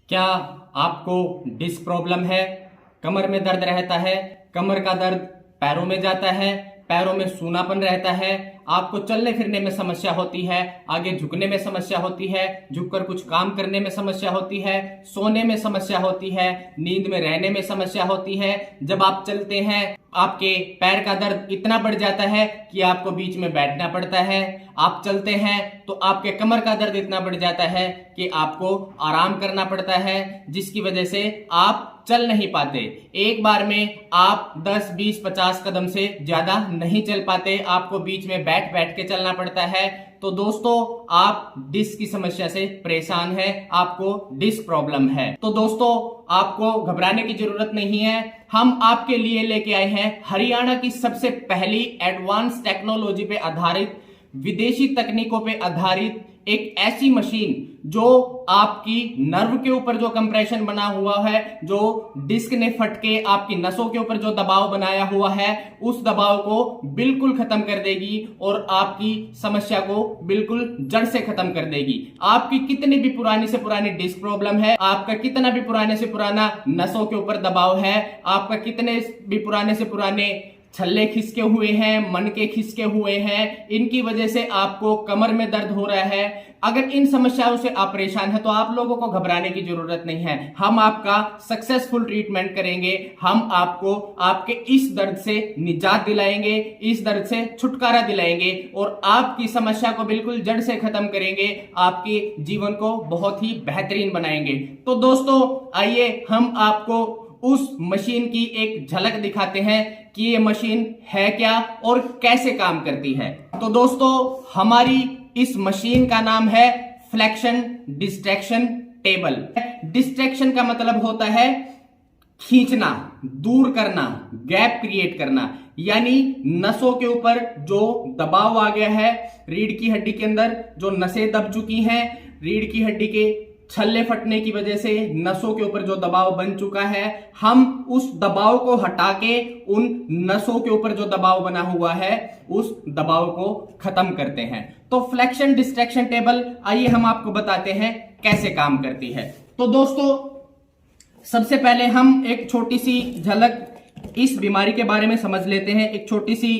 क्या आपको disc problem है? कमर में दर्द रहता है, कमर का दर्द पैरों में जाता है, पैरों में सूनापन रहता है, आपको चलने फिरने में समस्या होती है, आगे झुकने में समस्या होती है, झुककर कुछ काम करने में समस्या होती है, सोने में समस्या होती है, नींद में रहने में समस्या होती है। जब आप चलते हैं आपके पैर का दर्द इतना बढ़ जाता है कि आपको बीच में बैठना पड़ता है। आप चलते हैं तो आपके कमर का दर्द इतना बढ़ जाता है कि आपको आराम करना पड़ता है, जिसकी वजह से आप चल नहीं पाते। एक बार में आप 10, 20, 50 कदम से ज्यादा नहीं चल पाते, आपको बीच में बैठ बैठ के चलना पड़ता है। तो दोस्तों, आप डिस्क की समस्या से परेशान हैं, आपको डिस्क प्रॉब्लम है। तो दोस्तों, आपको घबराने की जरूरत नहीं है। हम आपके लिए लेके आए हैं हरियाणा की सबसे पहली एडवांस टेक्नोलॉजी पे आधारित, विदेशी तकनीकों पे आधारित एक ऐसी मशीन जो आपकी नर्व के ऊपर जो कंप्रेशन बना हुआ है, जो डिस्क ने फट के आपकी नसों के ऊपर जो दबाव बनाया हुआ है, उस दबाव को बिल्कुल खत्म कर देगी और आपकी समस्या को बिल्कुल जड़ से खत्म कर देगी। आपकी कितनी भी पुरानी से पुरानी डिस्क प्रॉब्लम है, आपका कितना भी पुराने से पुराना नसों के ऊपर दबाव है, आपका कितने भी पुराने से पुराने छल्ले खिसके हुए हैं, मन के खिसके हुए हैं, इनकी वजह से आपको कमर में दर्द हो रहा है, अगर इन समस्याओं से आप परेशान हैं तो आप लोगों को घबराने की जरूरत नहीं है। हम आपका सक्सेसफुल ट्रीटमेंट करेंगे। हम आपको आपके इस दर्द से निजात दिलाएंगे, इस दर्द से छुटकारा दिलाएंगे और आपकी समस्या को बिल्कुल जड़ से खत्म करेंगे, आपके जीवन को बहुत ही बेहतरीन बनाएंगे। तो दोस्तों, आइए हम आपको उस मशीन की एक झलक दिखाते हैं कि ये मशीन है क्या और कैसे काम करती है। तो दोस्तों, हमारी इस मशीन का नाम है फ्लेक्शन डिस्ट्रैक्शन टेबल। डिस्ट्रैक्शन का मतलब होता है खींचना, दूर करना, गैप क्रिएट करना, यानी नसों के ऊपर जो दबाव आ गया है, रीढ़ की हड्डी के अंदर जो नसें दब चुकी हैं, रीढ़ की हड्डी के छल्ले फटने की वजह से नसों के ऊपर जो दबाव बन चुका है, हम उस दबाव को हटा के उन नसों के ऊपर जो दबाव बना हुआ है, उस दबाव को खत्म करते हैं। तो फ्लेक्शन डिस्ट्रैक्शन टेबल, आइए हम आपको बताते हैं कैसे काम करती है। तो दोस्तों, सबसे पहले हम एक छोटी सी झलक इस बीमारी के बारे में समझ लेते हैं, एक छोटी सी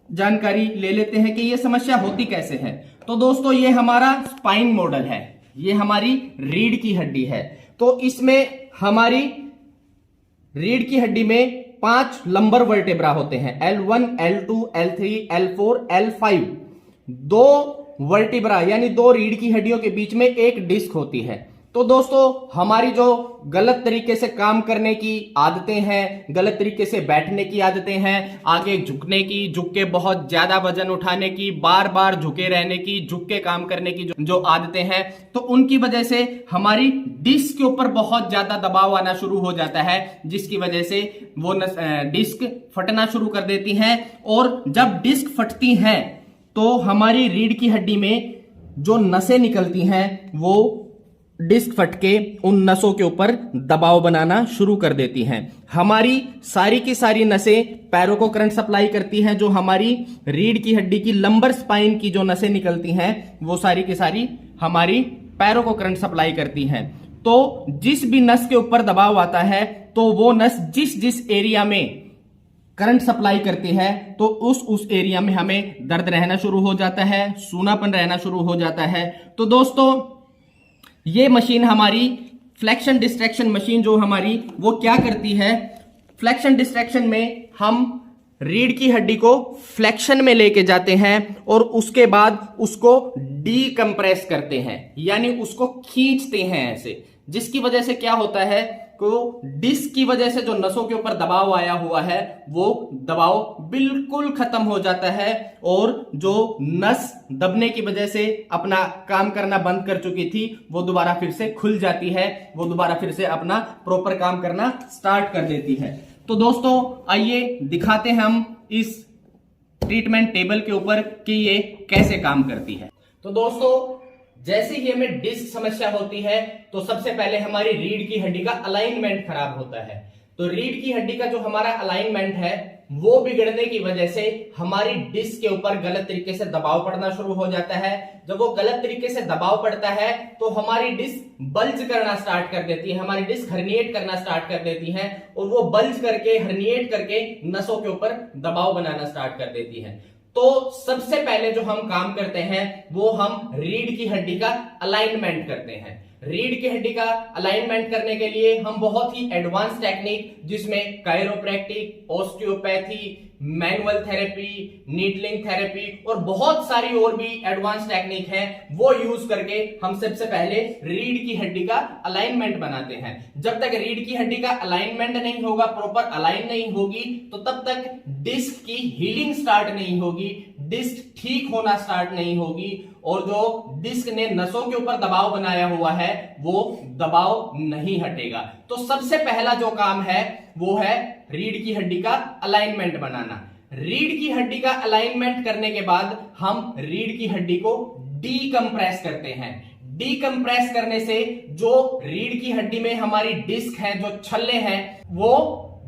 जानकारी ले लेते हैं कि यह समस्या होती कैसे है। तो दोस्तों, ये हमारा स्पाइन मॉडल है, ये हमारी रीढ़ की हड्डी है। तो इसमें हमारी रीढ़ की हड्डी में 5 लंबर वर्टेब्रा होते हैं, L1, L2, L3, L4, L5। 2 vertebra यानी 2 रीढ़ की हड्डियों के बीच में एक डिस्क होती है। तो दोस्तों, हमारी जो गलत तरीके से काम करने की आदतें हैं, गलत तरीके से बैठने की आदतें हैं, आगे झुकने की, झुक के बहुत ज्यादा वजन उठाने की, बार बार झुके रहने की, झुक के काम करने की जो आदतें हैं, तो उनकी वजह से हमारी डिस्क के ऊपर बहुत ज्यादा दबाव आना शुरू हो जाता है, जिसकी वजह से वो डिस्क फटना शुरू कर देती हैं। और जब डिस्क फटती हैं तो हमारी रीढ़ की हड्डी में जो नसें निकलती हैं, वो डिस्क फट के उन नसों के ऊपर दबाव बनाना शुरू कर देती हैं। हमारी सारी की सारी नसें पैरों को करंट सप्लाई करती हैं। जो हमारी रीढ़ की हड्डी की लंबर स्पाइन की जो नसें निकलती हैं, वो सारी की सारी हमारी पैरों को करंट सप्लाई करती हैं। तो जिस भी नस के ऊपर दबाव आता है, तो वो नस जिस जिस एरिया में करंट सप्लाई करती है, तो उस एरिया में हमें दर्द रहना शुरू हो जाता है, सूनापन रहना शुरू हो जाता है। तो दोस्तों, ये मशीन हमारी फ्लेक्शन डिस्ट्रैक्शन मशीन जो हमारी, वो क्या करती है, फ्लेक्शन डिस्ट्रैक्शन में हम रीढ़ की हड्डी को फ्लेक्शन में लेके जाते हैं और उसके बाद उसको डीकंप्रेस करते हैं, यानी उसको खींचते हैं ऐसे, जिसकी वजह से क्या होता है को डिस्क की वजह से जो नसों के ऊपर दबाव आया हुआ है, वो दबाव बिल्कुल खत्म हो जाता है और जो नस दबने की वजह से अपना काम करना बंद कर चुकी थी, वो दोबारा फिर से खुल जाती है, वो दोबारा फिर से अपना प्रॉपर काम करना स्टार्ट कर देती है। तो दोस्तों, आइए दिखाते हैं हम इस ट्रीटमेंट टेबल के ऊपर कि ये कैसे काम करती है। तो दोस्तों, जैसे ही हमें डिस्क समस्या होती है, तो सबसे पहले हमारी रीढ़ की हड्डी का अलाइनमेंट खराब होता है। तो रीढ़ की हड्डी का जो हमारा अलाइनमेंट है, वो बिगड़ने की वजह से हमारी डिस्क के ऊपर गलत तरीके से दबाव पड़ना शुरू हो जाता है। जब वो गलत तरीके से दबाव पड़ता है तो हमारी डिस्क बल्ज करना स्टार्ट कर देती है, हमारी डिस्क हर्निएट करना स्टार्ट कर देती है और वो बल्ज करके हर्निएट करके नसों के ऊपर दबाव बनाना स्टार्ट कर देती है। तो सबसे पहले जो हम काम करते हैं वो हम रीढ़ की हड्डी का अलाइनमेंट करते हैं। रीढ़ की हड्डी का अलाइनमेंट करने के लिए हम बहुत ही एडवांस टेक्निक जिसमें chiropractic, osteopathy, manual therapy, needling therapy और बहुत सारी और भी एडवांस टेक्निक है वो यूज करके हम सबसे पहले रीढ़ की हड्डी का अलाइनमेंट बनाते हैं। जब तक रीढ़ की हड्डी का अलाइनमेंट नहीं होगा, प्रॉपर अलाइन नहीं होगी, तो तब तक डिस्क की हीलिंग स्टार्ट नहीं होगी, डिस्क ठीक होना स्टार्ट नहीं होगी और जो डिस्क ने नसों के ऊपर दबाव बनाया हुआ है वो दबाव नहीं हटेगा। तो सबसे पहला जो काम है वो है रीढ़ की हड्डी का अलाइनमेंट बनाना। रीढ़ की हड्डी का अलाइनमेंट करने के बाद हम रीढ़ की हड्डी को डीकंप्रेस करते हैं। डीकंप्रेस करने से जो रीढ़ की हड्डी में हमारी डिस्क है, जो छल्ले हैं, वो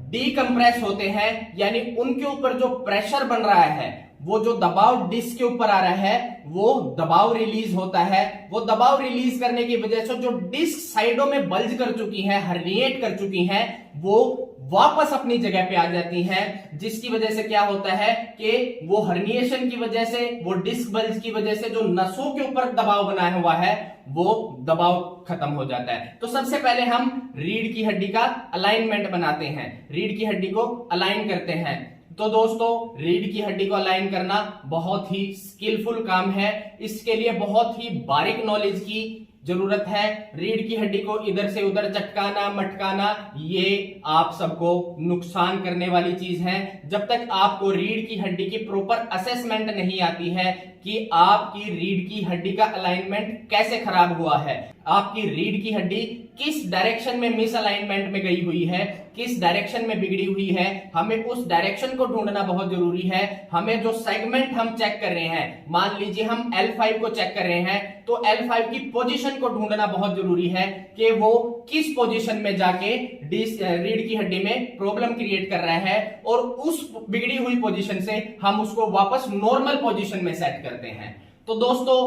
डीकंप्रेस होते हैं, यानी उनके ऊपर जो प्रेशर बन रहा है, वो जो दबाव डिस्क के ऊपर आ रहा है वो दबाव रिलीज होता है। वो दबाव रिलीज करने की वजह से जो डिस्क साइडों में बल्ज कर चुकी है, हर्निएट कर चुकी है, वो वापस अपनी जगह पे आ जाती हैं, जिसकी वजह से क्या होता है कि वो हर्निएशन की वजह से, वो डिस्क बल्ज की वजह से जो नसों के ऊपर दबाव बनाया हुआ है वो दबाव खत्म हो जाता है। तो सबसे पहले हम रीढ़ की हड्डी का अलाइनमेंट बनाते हैं, रीढ़ की हड्डी को अलाइन करते हैं। तो दोस्तों, रीढ़ की हड्डी को अलाइन करना बहुत ही स्किलफुल काम है, इसके लिए बहुत ही बारीक नॉलेज की जरूरत है। रीढ़ की हड्डी को इधर से उधर चटकाना मटकाना ये आप सबको नुकसान करने वाली चीज है। जब तक आपको रीढ़ की हड्डी की प्रॉपर असेसमेंट नहीं आती है कि आपकी रीढ़ की हड्डी का अलाइनमेंट कैसे खराब हुआ है, आपकी रीढ़ की हड्डी किस डायरेक्शन में मिस अलाइनमेंट में गई हुई है, किस डायरेक्शन में बिगड़ी हुई है, हमें उस डायरेक्शन को ढूंढना बहुत जरूरी है। हमें जो सेगमेंट हम चेक कर रहे हैं, मान लीजिए हम L5 को चेक कर रहे हैं, तो L5 की पोजीशन को ढूंढना बहुत जरूरी है कि वो किस पोजीशन में जाके रीढ़ की हड्डी में प्रॉब्लम क्रिएट कर रहा है और उस बिगड़ी हुई पोजीशन से हम उसको वापस नॉर्मल पोजीशन में सेट करते हैं। तो दोस्तों,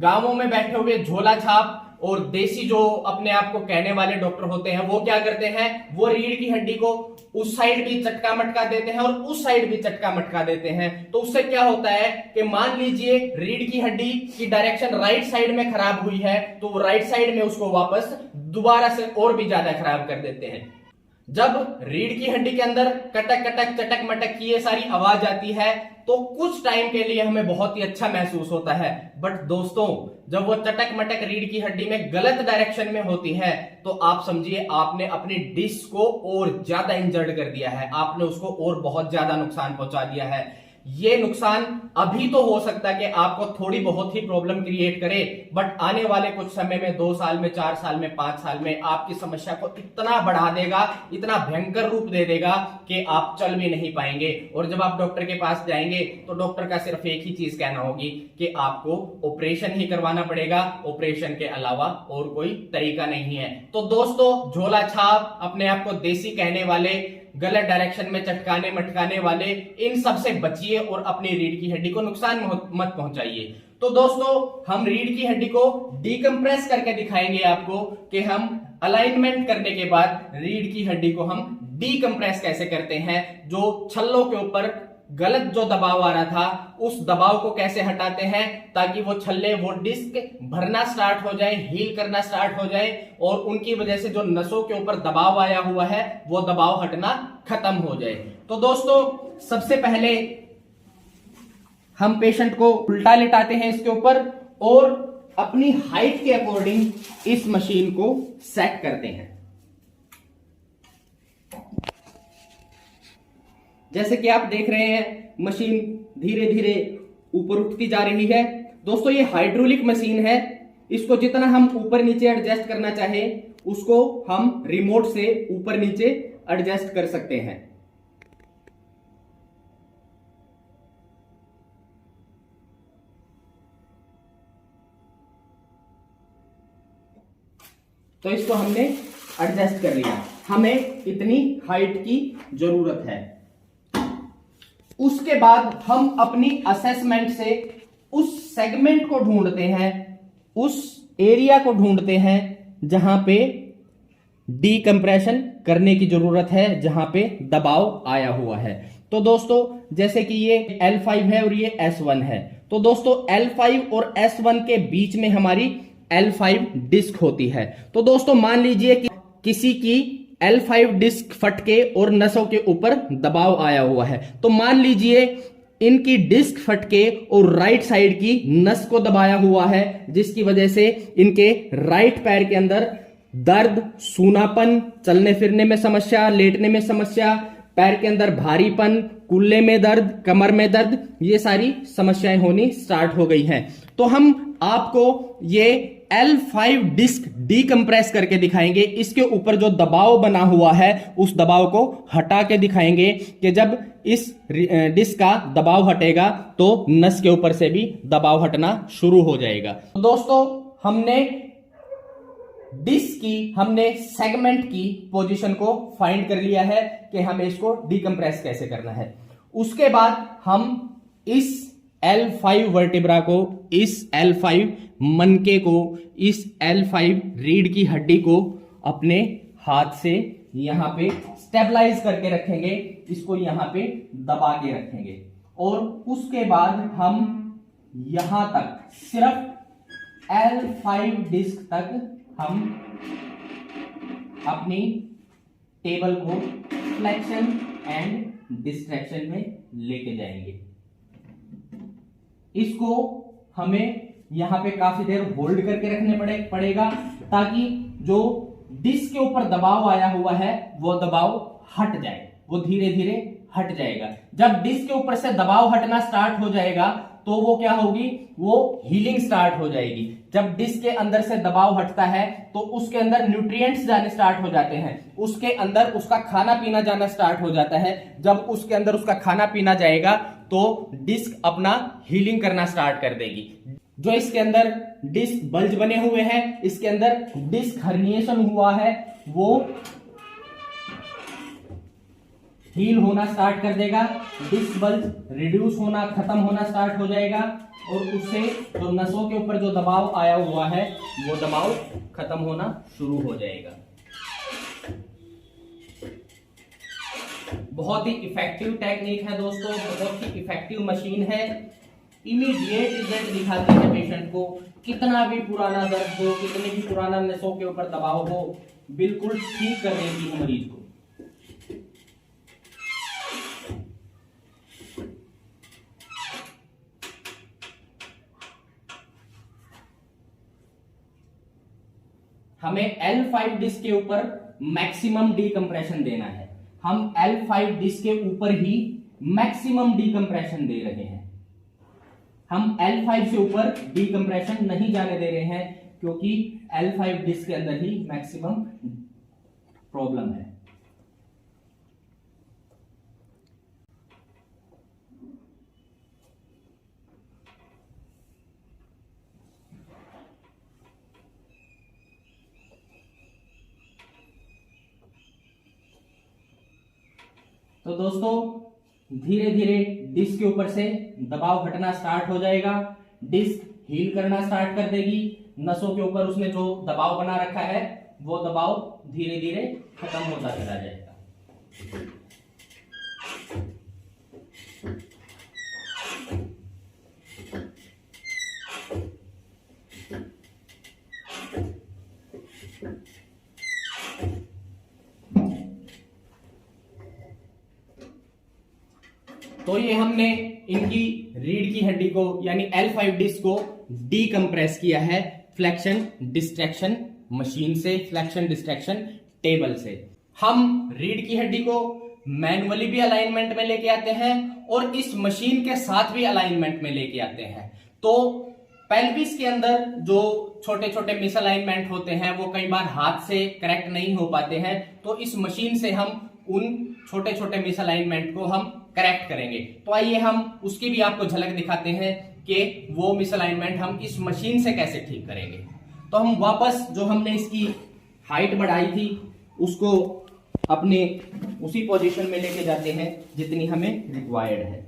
गांवों में बैठे हुए झोला छाप और देसी जो अपने आप को कहने वाले डॉक्टर होते हैं वो क्या करते हैं, वो रीढ़ की हड्डी को उस साइड भी चटका मटका देते हैं और उस साइड भी चटका मटका देते हैं। तो उससे क्या होता है कि मान लीजिए रीढ़ की हड्डी की डायरेक्शन राइट साइड में खराब हुई है, तो वो राइट साइड में उसको वापस दोबारा से और भी ज्यादा खराब कर देते हैं। जब रीढ़ की हड्डी के अंदर कटक कटक चटक मटक की ये सारी आवाज आती है तो कुछ टाइम के लिए हमें बहुत ही अच्छा महसूस होता है, बट दोस्तों, जब वो चटक मटक रीढ़ की हड्डी में गलत डायरेक्शन में होती है तो आप समझिए आपने अपनी डिस्क को और ज्यादा इंजर्ड कर दिया है, आपने उसको और बहुत ज्यादा नुकसान पहुंचा दिया है। ये नुकसान अभी तो हो सकता है कि आपको थोड़ी बहुत ही प्रॉब्लम क्रिएट करे, बट आने वाले कुछ समय में 2 साल में, 4 साल में, 5 साल में आपकी समस्या को इतना बढ़ा देगा, इतना भयंकर रूप दे देगा कि आप चल भी नहीं पाएंगे। और जब आप डॉक्टर के पास जाएंगे तो डॉक्टर का सिर्फ एक ही चीज कहना होगी कि आपको ऑपरेशन ही करवाना पड़ेगा, ऑपरेशन के अलावा और कोई तरीका नहीं है। तो दोस्तों, झोला छाप, अपने आप को देसी कहने वाले, गलत डायरेक्शन में चटकाने मटकाने वाले, इन सब से बचिए और अपनी रीढ़ की हड्डी को नुकसान मत पहुंचाइए। तो दोस्तों, हम रीढ़ की हड्डी को डीकंप्रेस करके दिखाएंगे आपको कि हम अलाइनमेंट करने के बाद रीढ़ की हड्डी को हम डीकंप्रेस कैसे करते हैं। जो छल्लों के ऊपर गलत जो दबाव आ रहा था उस दबाव को कैसे हटाते हैं ताकि वो छल्ले, वो डिस्क भरना स्टार्ट हो जाए, हील करना स्टार्ट हो जाए और उनकी वजह से जो नसों के ऊपर दबाव आया हुआ है वो दबाव हटना खत्म हो जाए। तो दोस्तों, सबसे पहले हम पेशेंट को उल्टा लिटाते हैं इसके ऊपर और अपनी हाइट के अकॉर्डिंग इस मशीन को सेट करते हैं। जैसे कि आप देख रहे हैं मशीन धीरे धीरे ऊपर उठती जा रही है। दोस्तों, ये हाइड्रोलिक मशीन है, इसको जितना हम ऊपर नीचे एडजस्ट करना चाहे उसको हम रिमोट से ऊपर नीचे एडजस्ट कर सकते हैं। तो इसको हमने एडजस्ट कर लिया, हमें इतनी हाइट की जरूरत है। उसके बाद हम अपनी असेसमेंट से उस सेगमेंट को ढूंढते हैं, उस एरिया को ढूंढते हैं जहां पे डीकंप्रेशन करने की जरूरत है, जहां पे दबाव आया हुआ है। तो दोस्तों जैसे कि ये L5 है और ये S1 है, तो दोस्तों L5 और S1 के बीच में हमारी L5 डिस्क होती है। तो दोस्तों मान लीजिए कि किसी की L5 डिस्क फटके और नसों के ऊपर दबाव आया हुआ है, तो मान लीजिए इनकी डिस्क फटके और राइट साइड की नस को दबाया हुआ है, जिसकी वजह से इनके राइट पैर के अंदर दर्द, सूनापन, चलने फिरने में समस्या, लेटने में समस्या, पैर के अंदर भारीपन, कुल्ले में दर्द, कमर में दर्द, ये सारी समस्याएं होनी स्टार्ट हो गई हैं। तो हम आपको ये L5 डिस्क डीकंप्रेस करके दिखाएंगे। इसके ऊपर जो दबाव बना हुआ है उस दबाव को हटा के दिखाएंगे कि जब इस डिस्क का दबाव हटेगा तो नस के ऊपर से भी दबाव हटना शुरू हो जाएगा। तो दोस्तों हमने डिस्क की, हमने सेगमेंट की पोजीशन को फाइंड कर लिया है कि हमें इसको डीकंप्रेस कैसे करना है। उसके बाद हम इस L5 वर्टिब्रा को, इस L5 मनके को, इस L5 रीढ़ की हड्डी को अपने हाथ से यहां पे स्टेबलाइज करके रखेंगे, इसको यहां पे दबा के रखेंगे और उसके बाद हम यहां तक, सिर्फ L5 डिस्क तक हम अपनी टेबल को फ्लेक्शन एंड डिस्ट्रैक्शन में लेके जाएंगे। इसको हमें यहां पे काफी देर होल्ड करके रखने पड़ेगा ताकि जो डिस्क के ऊपर दबाव आया हुआ है वो दबाव हट जाए, वो धीरे धीरे हट जाएगा। जब डिस्क के ऊपर से दबाव हटना स्टार्ट हो जाएगा तो वो क्या होगी, वो हीलिंग स्टार्ट हो जाएगी। जब डिस्क के अंदर से दबाव हटता है तो उसके अंदर न्यूट्रिएंट्स जाने स्टार्ट हो जाते हैं, उसके अंदर उसका खाना पीना जाना स्टार्ट हो जाता है। जब उसके अंदर उसका खाना पीना जाएगा तो डिस्क अपना हीलिंग करना स्टार्ट कर देगी। जो इसके अंदर डिस्क बल्ज बने हुए हैं, इसके अंदर डिस्क हर्निएशन हुआ है, वो हील होना स्टार्ट कर देगा। डिस्क बल्ज रिड्यूस होना, खत्म होना स्टार्ट हो जाएगा और उससे जो नसों के ऊपर जो दबाव आया हुआ है वो दबाव खत्म होना शुरू हो जाएगा। बहुत ही इफेक्टिव टेक्निक है दोस्तों, बहुत ही इफेक्टिव मशीन है। इमीडिएट रिजल्ट दिखाती है पेशेंट को। कितना भी पुराना दर्द हो, कितने भी पुराना नसों के ऊपर दबाव हो, बिल्कुल ठीक कर देती है मरीज को। हमें L5 डिस्क के ऊपर मैक्सिमम डीकंप्रेशन देना है। हम L5 डिस्क के ऊपर ही मैक्सिमम डीकंप्रेशन दे रहे हैं। हम L5 से ऊपर डीकंप्रेशन नहीं जाने दे रहे हैं क्योंकि L5 डिस्क के अंदर ही मैक्सिमम प्रॉब्लम है। तो दोस्तों धीरे धीरे डिस्क के ऊपर से दबाव हटना स्टार्ट हो जाएगा, डिस्क हील करना स्टार्ट कर देगी। नसों के ऊपर उसने जो दबाव बना रखा है वो दबाव धीरे धीरे खत्म होता चला जाएगा। तो ये हमने इनकी रीढ़ की हड्डी को यानी L5 डिस्क को डीकंप्रेस किया है फ्लेक्शन डिस्ट्रैक्शन मशीन से, फ्लेक्शन डिस्ट्रैक्शन टेबल से। हम रीढ़ की हड्डी को मैनुअली भी अलाइनमेंट में लेके आते हैं और इस मशीन के साथ भी अलाइनमेंट में लेके आते हैं। तो पेल्विस के अंदर जो छोटे छोटे मिसअलाइनमेंट होते हैं वो कई बार हाथ से करेक्ट नहीं हो पाते हैं, तो इस मशीन से हम उन छोटे छोटे मिसअलाइनमेंट को हम करेक्ट करेंगे। तो आइए हम उसकी भी आपको झलक दिखाते हैं कि वो मिसअलाइनमेंट हम इस मशीन से कैसे ठीक करेंगे। तो हम वापस जो हमने इसकी हाइट बढ़ाई थी उसको अपने उसी पोजीशन में लेके जाते हैं जितनी हमें रिक्वायर्ड है।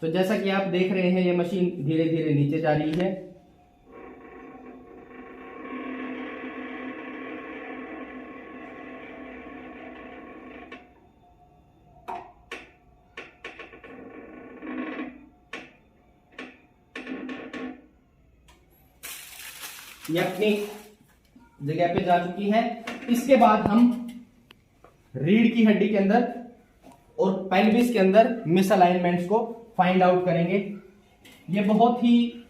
तो जैसा कि आप देख रहे हैं ये मशीन धीरे धीरे नीचे जा रही है। ये अपनी जगह पे जा चुकी है। इसके बाद हम रीढ़ की हड्डी के अंदर और पेल्विस के अंदर मिसअलाइनमेंट्स को फाइंड आउट करेंगे। ये बहुत ही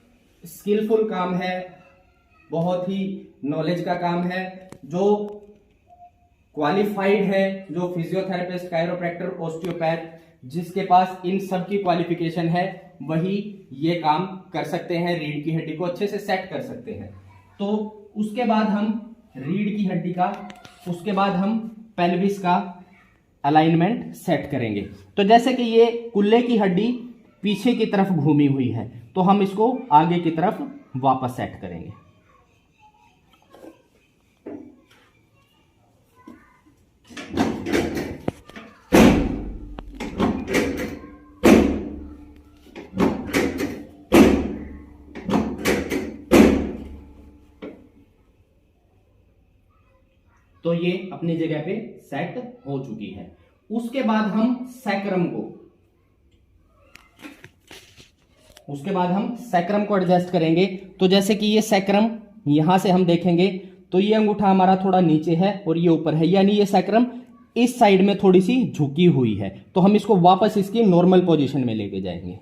स्किलफुल काम है, बहुत ही नॉलेज का काम है। जो क्वालिफाइड है, जो फिजियोथेरेपिस्ट, कायरोप्रैक्टर, ऑस्टियोपैथ, जिसके पास इन सब की क्वालिफिकेशन है, वही ये काम कर सकते हैं, रीढ़ की हड्डी को अच्छे से सेट कर सकते हैं। तो उसके बाद हम रीढ़ की हड्डी का, उसके बाद हम पेल्विस का अलाइनमेंट सेट करेंगे। तो जैसे कि ये कुल्ले की हड्डी पीछे की तरफ घूमी हुई है, तो हम इसको आगे की तरफ वापस सेट करेंगे। तो ये अपनी जगह पे सेट हो चुकी है। उसके बाद हम सैक्रम को एडजस्ट करेंगे। तो जैसे कि ये सैक्रम यहां से हम देखेंगे तो ये अंगूठा हमारा थोड़ा नीचे है और ये ऊपर है, यानी ये सैक्रम इस साइड में थोड़ी सी झुकी हुई है। तो हम इसको वापस इसकी नॉर्मल पोजीशन में लेके जाएंगे।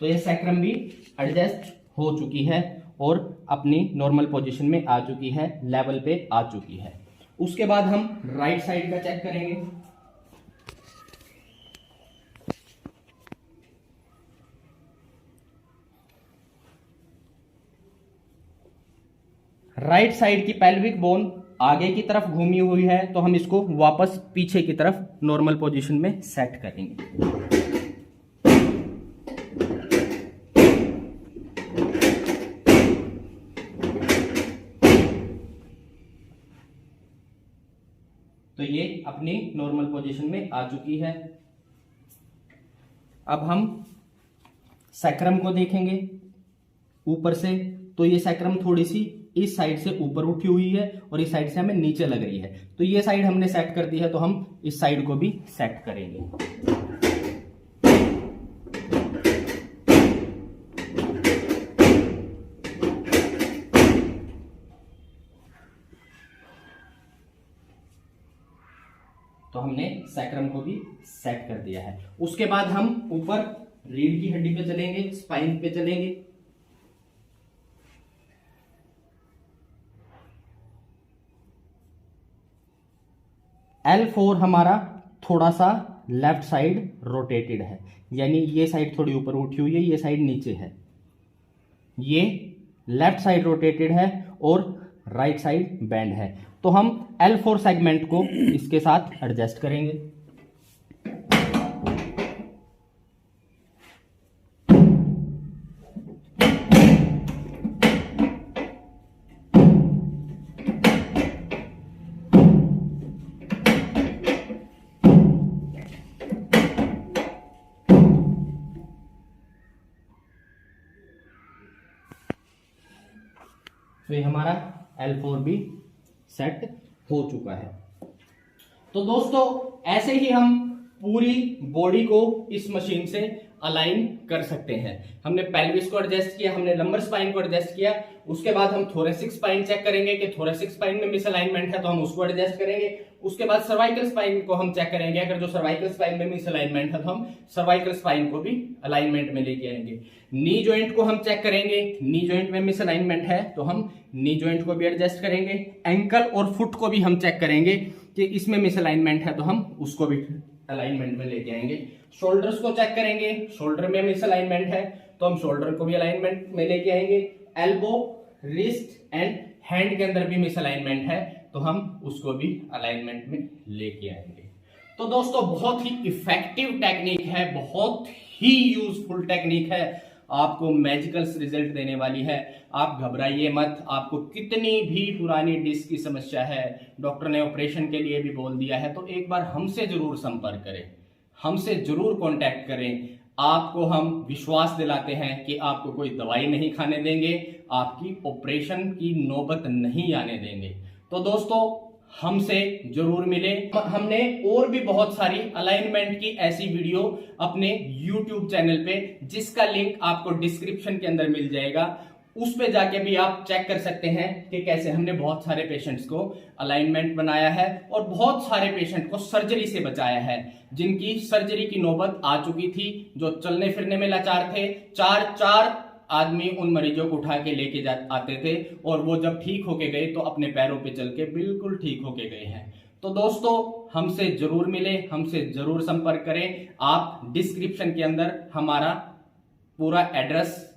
तो ये सैक्रम भी एडजस्ट हो चुकी है और अपनी नॉर्मल पोजीशन में आ चुकी है, लेवल पे आ चुकी है। उसके बाद हम राइट साइड का चेक करेंगे। राइट साइड की पेल्विक बोन आगे की तरफ घूमी हुई है, तो हम इसको वापस पीछे की तरफ नॉर्मल पोजीशन में सेट करेंगे। तो ये अपनी नॉर्मल पोजीशन में आ चुकी है। अब हम सैक्रम को देखेंगे ऊपर से। तो ये सैक्रम थोड़ी सी इस साइड से ऊपर उठी हुई है और इस साइड से हमें नीचे लग रही है। तो ये साइड हमने सेट कर दी है, तो हम इस साइड को भी सेट करेंगे। तो हमने सैक्रम को भी सेट कर दिया है। उसके बाद हम ऊपर रीढ़ की हड्डी पे चलेंगे, स्पाइन पे चलेंगे। L4 हमारा थोड़ा सा लेफ्ट साइड रोटेटेड है, यानी ये साइड थोड़ी ऊपर उठी हुई है, ये साइड नीचे है। ये लेफ्ट साइड रोटेटेड है और राइट साइड बेंड है। तो हम L4 सेगमेंट को इसके साथ एडजस्ट करेंगे। तो ये हमारा L4 भी सेट हो चुका है। तो दोस्तों ऐसे ही हम पूरी बॉडी को इस मशीन से अलाइन कर सकते हैं। हमने पेल्विस को एडजस्ट किया, हमने लंबर स्पाइन को एडजस्ट किया। उसके बाद हम थोरेसिक स्पाइन चेक करेंगे कि थोरेसिक स्पाइन में मिसअलाइनमेंट है तो हम उसको एडजस्ट करेंगे। उसके बाद सर्वाइकल स्पाइन को हम चेक करेंगे, अगर जो सर्वाइकल स्पाइन में मिसअलाइनमेंट है तो हम सर्वाइकल स्पाइन को भी अलाइनमेंट में लेके आएंगे। नी जॉइंट को हम चेक करेंगे, नी जॉइंट में मिसअलाइनमेंट है तो हम नी जॉइंट को भी एडजस्ट करेंगे। एंकल और फुट को भी हम चेक करेंगे कि इसमें मिसअलाइनमेंट है तो हम उसको भी अलाइनमेंट में लेके आएंगे। शोल्डर्स को चेक करेंगे, शोल्डर में मिसअलाइनमेंट है तो हम शोल्डर को भी अलाइनमेंट में लेके आएंगे। एल्बो, रिस्ट एंड हैंड के अंदर भी मिसअलाइनमेंट है तो हम उसको भी अलाइनमेंट में लेके आएंगे। तो दोस्तों बहुत ही इफेक्टिव टेक्निक है, बहुत ही यूजफुल टेक्निक है, आपको मैजिकल रिजल्ट देने वाली है। आप घबराइए मत। आपको कितनी भी पुरानी डिस्क की समस्या है, डॉक्टर ने ऑपरेशन के लिए भी बोल दिया है, तो एक बार हमसे जरूर संपर्क करें, हमसे जरूर कांटेक्ट करें। आपको हम विश्वास दिलाते हैं कि आपको कोई दवाई नहीं खाने देंगे, आपकी ऑपरेशन की नौबत नहीं आने देंगे। तो दोस्तों हमसे जरूर मिले। हमने और भी बहुत सारी अलाइनमेंट की ऐसी वीडियो अपने YouTube चैनल पे, जिसका लिंक आपको डिस्क्रिप्शन के अंदर मिल जाएगा, उस पे जाके भी आप चेक कर सकते हैं कि कैसे हमने बहुत सारे पेशेंट्स को अलाइनमेंट बनाया है और बहुत सारे पेशेंट को सर्जरी से बचाया है, जिनकी सर्जरी की नौबत आ चुकी थी, जो चलने फिरने में लाचार थे। चार आदमी उन मरीजों को उठा के लेके आते थे और वो जब ठीक होके गए तो अपने पैरों पे चल के बिल्कुल ठीक होके गए हैं। तो दोस्तों हमसे जरूर मिले, हमसे जरूर संपर्क करें। आप डिस्क्रिप्शन के अंदर हमारा पूरा एड्रेस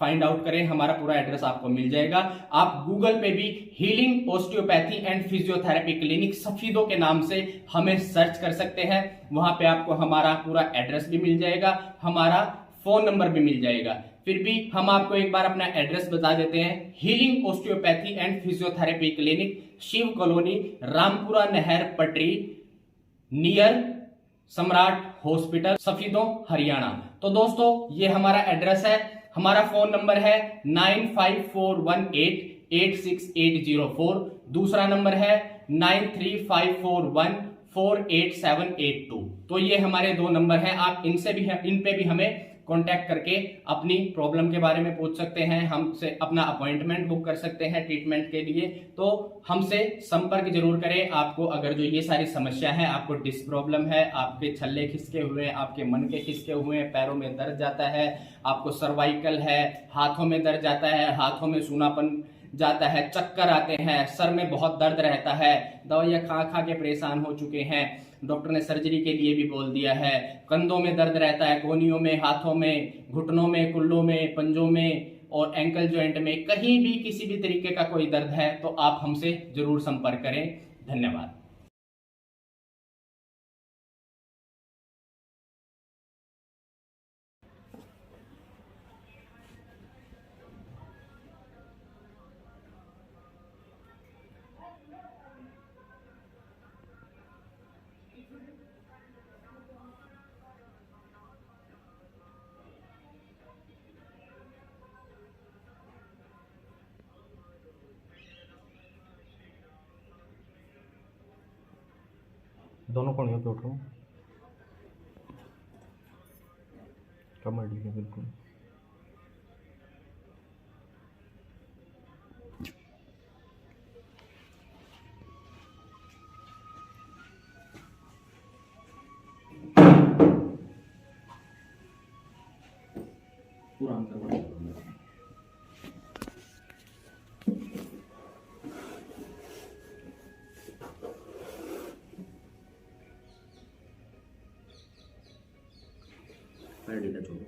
फाइंड आउट करें, हमारा पूरा एड्रेस आपको मिल जाएगा। आप गूगल पे भी healing osteopathy and physiotherapy clinic Safidon के नाम से हमें सर्च कर सकते हैं। वहां पे आपको हमारा पूरा एड्रेस भी मिल जाएगा, हमारा फोन नंबर भी मिल जाएगा। फिर भी हम आपको एक बार अपना एड्रेस बता देते हैं। Healing osteopathy and physiotherapy clinic, Shiv colony, Rampura नहर पटरी, नियर सम्राट हॉस्पिटल, सफीदों, हरियाणा। तो दोस्तों ये हमारा एड्रेस है। हमारा फोन नंबर है 9541886804। दूसरा नंबर है 9354148782। तो ये हमारे दो नंबर हैं। आप इन पे भी हमें कांटेक्ट करके अपनी प्रॉब्लम के बारे में पूछ सकते हैं, हमसे अपना अपॉइंटमेंट बुक कर सकते हैं ट्रीटमेंट के लिए। तो हमसे संपर्क जरूर करें। आपको अगर जो ये सारी समस्या है, आपको डिस्क प्रॉब्लम है, आपके छल्ले खिसके हुए हैं, आपके मन के खिसके हुए हैं, पैरों में दर्द जाता है, आपको सर्वाइकल है, हाथों में दर्द जाता है, हाथों में सूनापन जाता है, चक्कर आते हैं, सर में बहुत दर्द रहता है, दवाइयां खा खा के परेशान हो चुके हैं, डॉक्टर ने सर्जरी के लिए भी बोल दिया है, कंधों में दर्द रहता है, कोहनियों में, हाथों में, घुटनों में, कुल्लों में, पंजों में और एंकल जॉइंट में, कहीं भी किसी भी तरीके का कोई दर्द है तो आप हमसे जरूर संपर्क करें। धन्यवाद। दोनों कोणियों पे उठो, कमर ढीली है बिल्कुल। पूरा अंतर बढ़ा ढीला छोड़ो।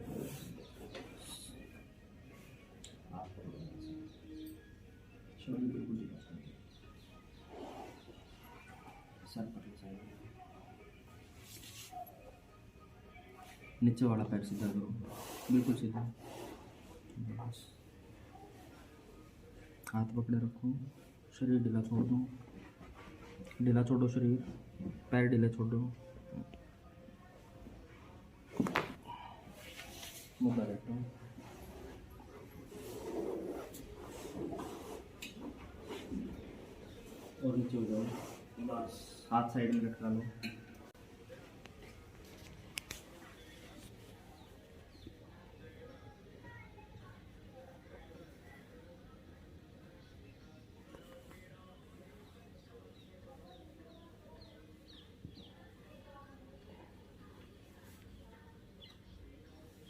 नीचे वाला पैर सीधा करो, बिल्कुल सीधा। बस हाथ पकड़े रखो, शरीर ढीला छोड़ दो, ढीला छोड़ो शरीर, पैर ढीले छोड़ो, मुद्दा बैठो। और नीचे हो जाओ, बस हाथ साइड में रखा लो।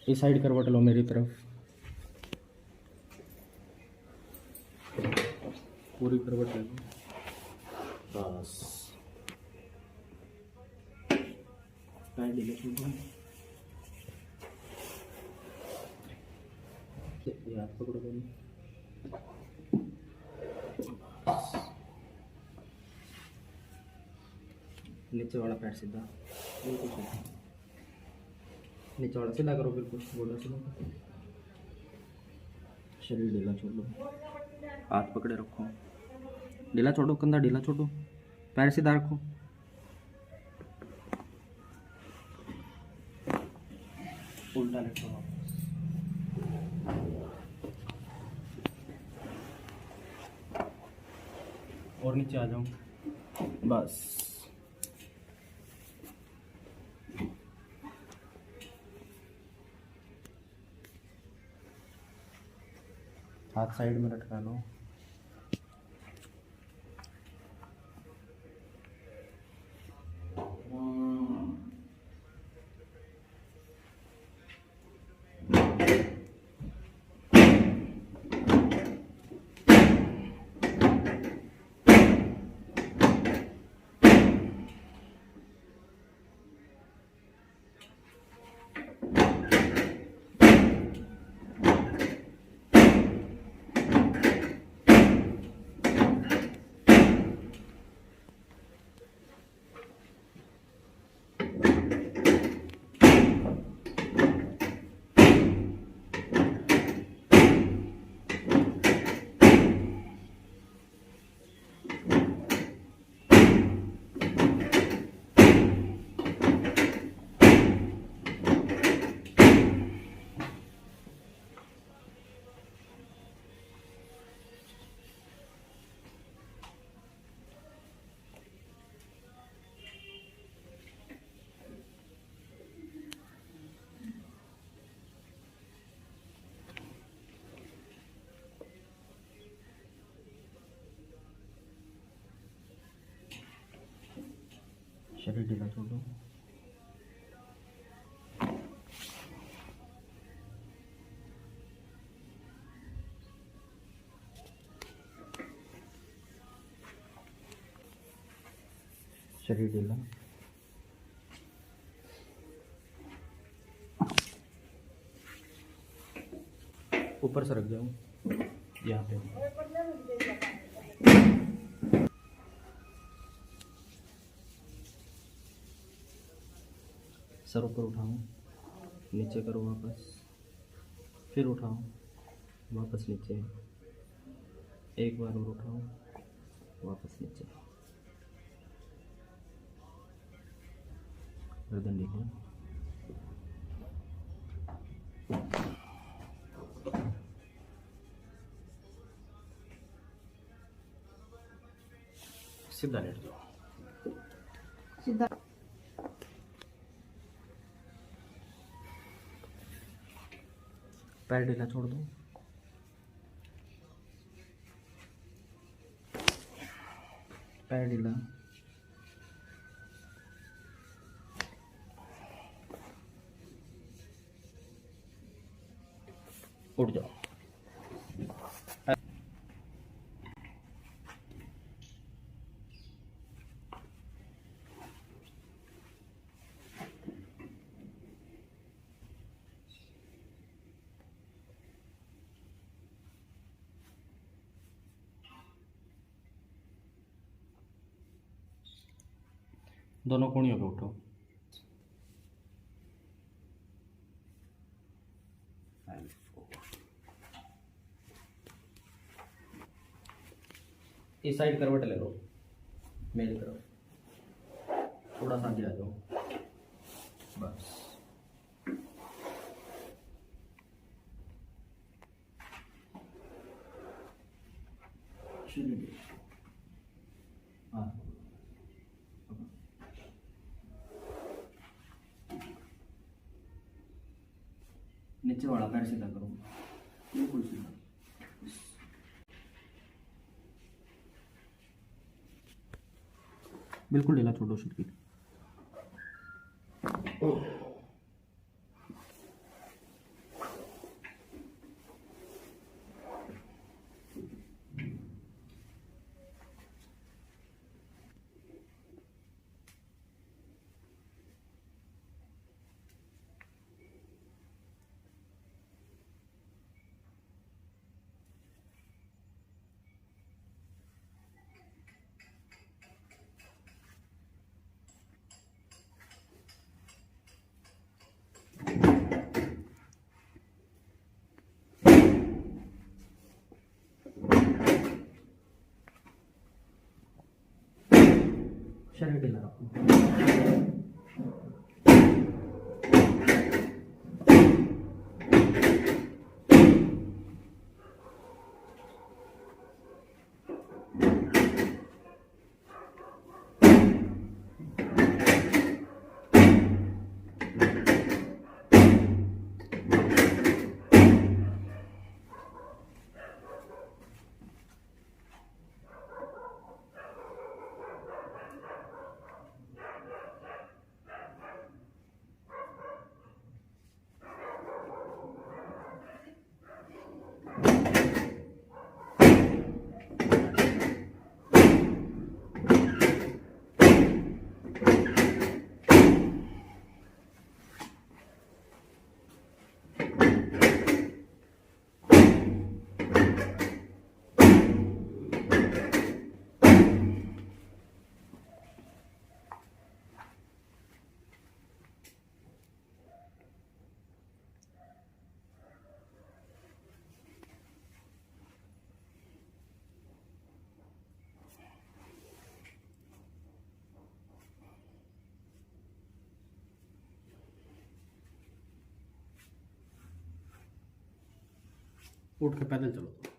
इस साइड करवट लो मेरी तरफ, पूरी करवट ले लो, बस पैर ढीले छोड़ो, ये हाथ पकड़ो। नीचे वाला पैर सीधा, बिल्कुल सीधा। नीचे वाला सीधा करो, बिल्कुल गोडा सीधा करो। शरीर ढीला छोड़ो, हाथ पकड़े रखो, ढीला छोड़ो, कंधा ढीला छोड़ो, पैर सीधा रखो। उल्टा रखो वापस। और नीचे आ जाओ, बस। हाथ साइड में लटका लो। शरीर ढीला छोड़ो। शरीर ढीला। ऊपर सरक जाओ, यहाँ पे। सर ऊपर उठाओ, नीचे करो वापस, फिर उठाओ, वापस नीचे, एक बार और उठाओ, वापस नीचे। गर्दन ढीली। सीधा लेट जाओ, सीधा। पैर ढीला छोड़ दो। पैर ढीला। उठ जाओ। दोनों कोणियों पे उठो। इस साइड करवट ले लो, मेरी तरफ थोड़ा सा आगे आ जाओ, बस। हाँ, नीचे वाला पैर सीधा करो, बिल्कुल सीधा। बिल्कुल ढीला छोड़ो शरीर। शरीर ढीला रखो। उठ के पैदल चलो।